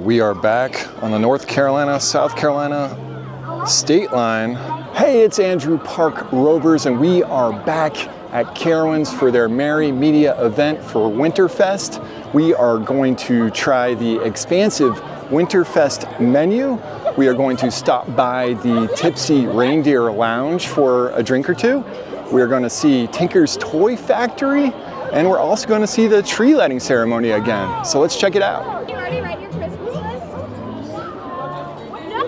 We are back on the North Carolina-South Carolina state line. Hey, it's Andrew Park Rovers, and we are back at Carowinds for their Merry Media event for WinterFest. We are going to try the expansive WinterFest menu. We are going to stop by the Tipsy Reindeer Lounge for a drink or two. We are going to see Tinker's Toy Factory, and we're also going to see the tree lighting ceremony again. So let's check it out. You already write your Christmas list? No.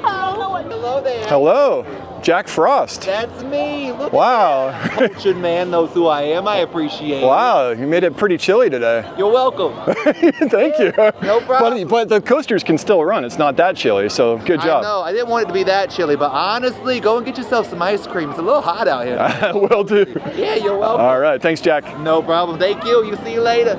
Hello there. Hello, Jack Frost. That's me. Look Wow. at that. Cultured man knows who I am. I appreciate it. Wow, you made it pretty chilly today. You're welcome. Thank you. No problem. But the coasters can still run. It's not that chilly, so good job. I know. I didn't want it to be that chilly, but honestly, go and get yourself some ice cream. It's a little hot out here. Will do. Yeah, you're welcome. All right, thanks, Jack. No problem. Thank you. You see you later.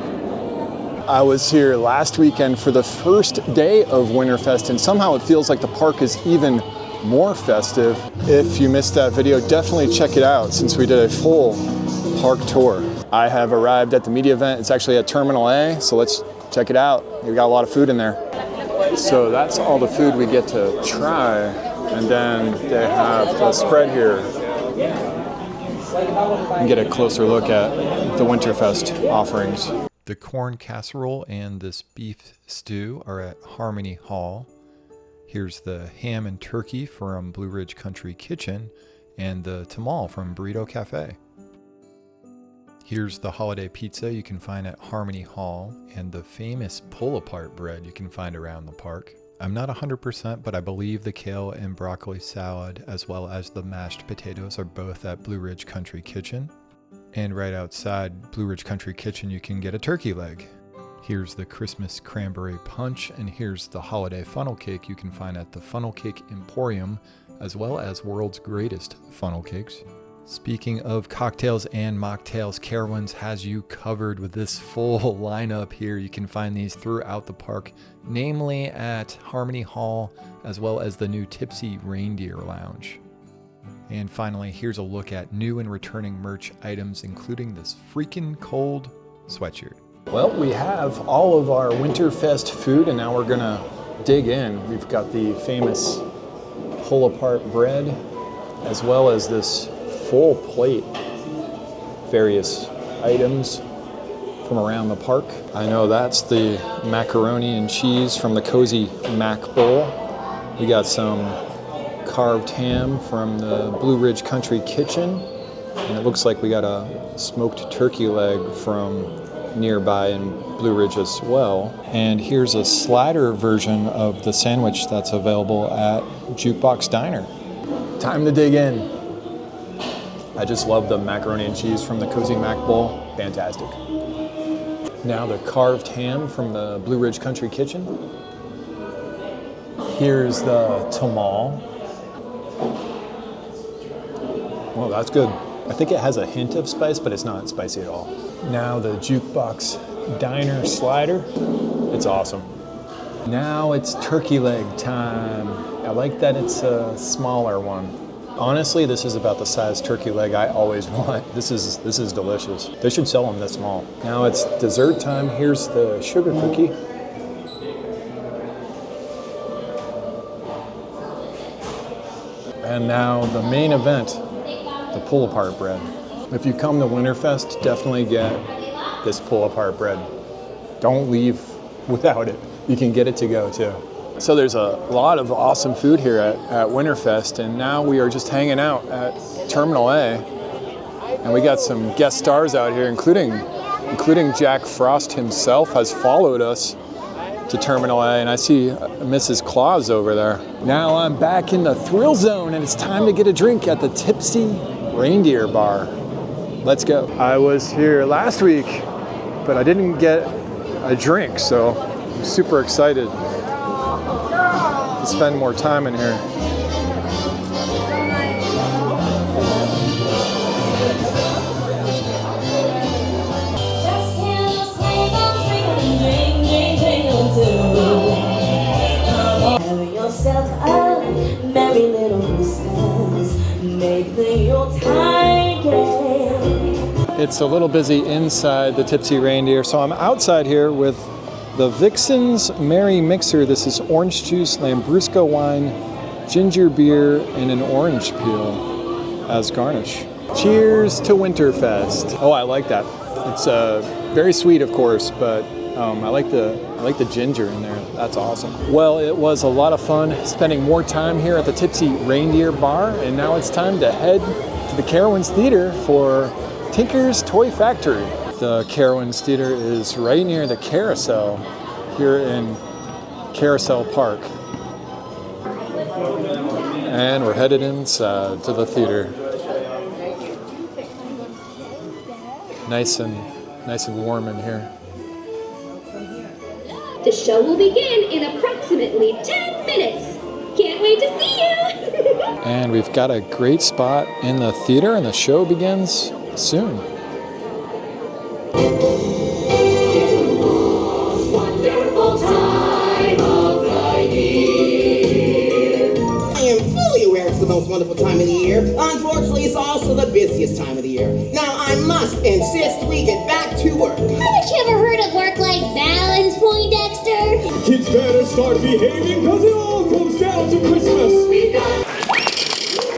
I was here last weekend for the first day of WinterFest, and somehow it feels like the park is even more festive. If you missed that video, definitely check it out since we did a full park tour. I have arrived at the media event. It's actually at Terminal A, so let's check it out. We've got a lot of food in there. So that's all the food we get to try, and then they have the spread here. And get a closer look at the WinterFest offerings. The corn casserole and this beef stew are at Harmony Hall. Here's the ham and turkey from Blue Ridge Country Kitchen and the tamal from Burrito Cafe. Here's the holiday pizza you can find at Harmony Hall and the famous pull-apart bread you can find around the park. I'm not 100%, but I believe the kale and broccoli salad as well as the mashed potatoes are both at Blue Ridge Country Kitchen. And right outside Blue Ridge Country Kitchen you can get a turkey leg. Here's the Christmas cranberry punch, and here's the holiday funnel cake you can find at the Funnel Cake Emporium, as well as World's Greatest Funnel Cakes. Speaking of cocktails and mocktails, Carowinds has you covered with this full lineup here. You can find these throughout the park, namely at Harmony Hall, as well as the new Tipsy Reindeer Lounge. And finally, here's a look at new and returning merch items, including this freaking cold sweatshirt. Well, we have all of our WinterFest food, and now we're gonna dig in. We've got the famous pull-apart bread, as well as this full plate, various items from around the park. I know that's the macaroni and cheese from the Cozy Mac Bowl. We got some carved ham from the Blue Ridge Country Kitchen, and it looks like we got a smoked turkey leg from nearby in Blue Ridge as well. And here's a slider version of the sandwich that's available at Jukebox Diner. Time to dig in. I just love the macaroni and cheese from the Cozy Mac Bowl. Fantastic. Now the carved ham from the Blue Ridge Country Kitchen. Here's the tamal. Well, that's good. I think it has a hint of spice, but it's not spicy at all. Now the Jukebox Diner slider. It's awesome. Now it's turkey leg time. I like that it's a smaller one. Honestly, this is about the size turkey leg I always want. This is delicious. They should sell them this small. Now it's dessert time. Here's the sugar cookie. And now the main event, the pull-apart bread. If you come to WinterFest, definitely get this pull-apart bread. Don't leave without it. You can get it to go too. So there's a lot of awesome food here at WinterFest, and now we are just hanging out at Terminal A. And we got some guest stars out here, including Jack Frost himself has followed us to Terminal A, and I see Mrs. Claus over there. Now I'm back in the thrill zone, and it's time to get a drink at the Tipsy Reindeer Bar. Let's go. I was here last week, but I didn't get a drink, so I'm super excited to spend more time in here. Yourself a merry little Christmas, make the Yuletide gay. It's a little busy inside the Tipsy Reindeer, so I'm outside here with the Vixen's Merry Mixer. This is orange juice, Lambrusco wine, ginger beer, and an orange peel as garnish. Cheers to Winterfest. Oh, I like that. It's very sweet, of course, but I like the ginger in there. That's awesome. Well, it was a lot of fun spending more time here at the Tipsy Reindeer Bar, and now it's time to head to the Carowinds Theater for Tinker's Toy Factory. The Carowinds Theater is right near the Carousel here in Carousel Park. And we're headed inside to the theater. Nice and warm in here. The show will begin in approximately 10 minutes. Can't wait to see you! And we've got a great spot in the theater, and the show begins soon. Wonderful time of the year. I am fully aware it's the most wonderful time of the year. Unfortunately, it's also the busiest time of the year. Now, I must insist we get back to work. Haven't you ever heard of work-life balance, Poindexter? Kids better start behaving because it all comes down to Christmas.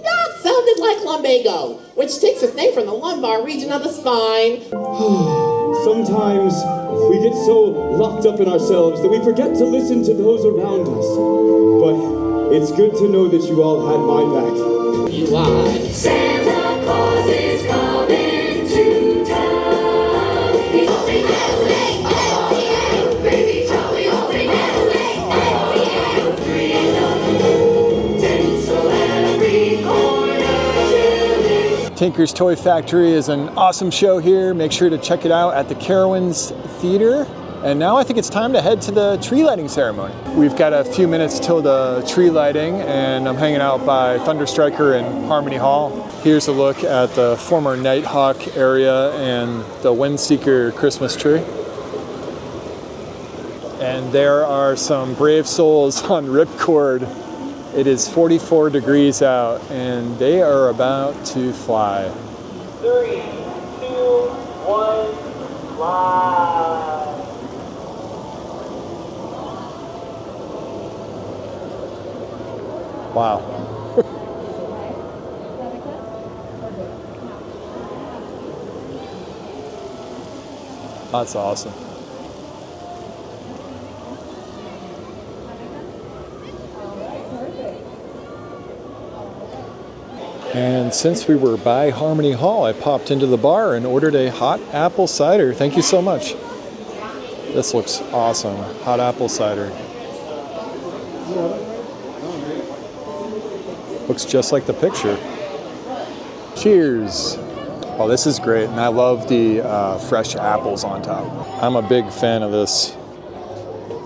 That sounded like lumbago, which takes its name from the lumbar region of the spine. Sometimes we get so locked up in ourselves that we forget to listen to those around us. But it's good to know that you all had my back. You lied. Santa Claus is coming to town. He's holding hands, LTA, baby Joey holding hands, LTA. Tinsel every corner. Tinker's Toy Factory is an awesome show here. Make sure to check it out at the Carowinds Theater. And now I think it's time to head to the tree lighting ceremony. We've got a few minutes till the tree lighting, and I'm hanging out by Thunderstriker and Harmony Hall. Here's a look at the former Nighthawk area and the Windseeker Christmas tree. And there are some brave souls on ripcord. It is 44 degrees out, and they are about to fly. 3, 2, 1, fly. Wow. That's awesome. And since we were by Harmony Hall, I popped into the bar and ordered a hot apple cider. Thank you so much. This looks awesome. Hot apple cider. Looks just like the picture. Cheers. Oh, this is great, and I love the fresh apples on top. I'm a big fan of this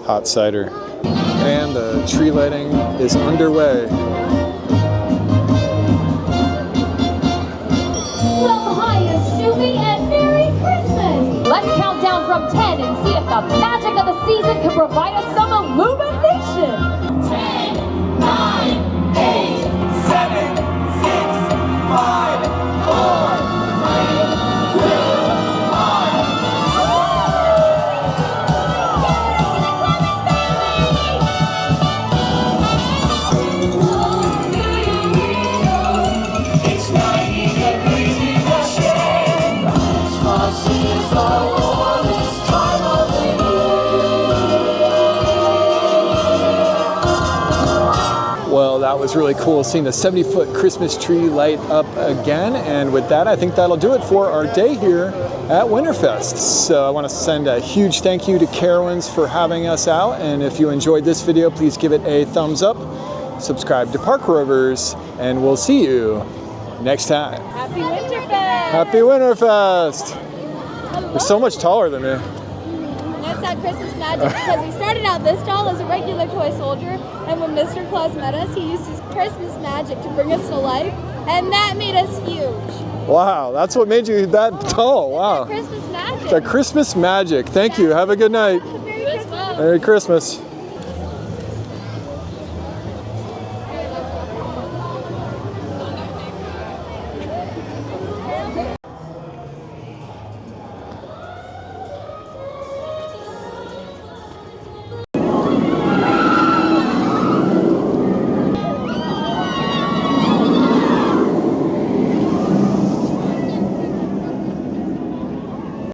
hot cider. And the tree lighting is underway. Well, hiya, Snoopy, and Merry Christmas! Let's count down from 10 and see if the magic of the season can provide us some illumination. 10, 9, 8, 7, 6, 5, 4, 3, 2, 1. It's 90 degrees in the shade. Christmas is the warmest time of the year. Well, that was really cool seeing the 70-foot Christmas tree light up again. And with that, I think that'll do it for our day here at Winterfest. So I want to send a huge thank you to Carowinds for having us out. And if you enjoyed this video, please give it a thumbs up, subscribe to Park Rovers, and we'll see you next time. Happy Winterfest! Happy Winterfest! You're so much taller than me. That's that Christmas magic, because we started out this tall as a regular toy soldier, and when Mr. Claus met us, he used his Christmas magic to bring us to life, and that made us huge. Wow, that's what made you that tall. Wow. Christmas magic. The Christmas magic. Thank you. Have a good night. Merry Christmas. Merry Christmas.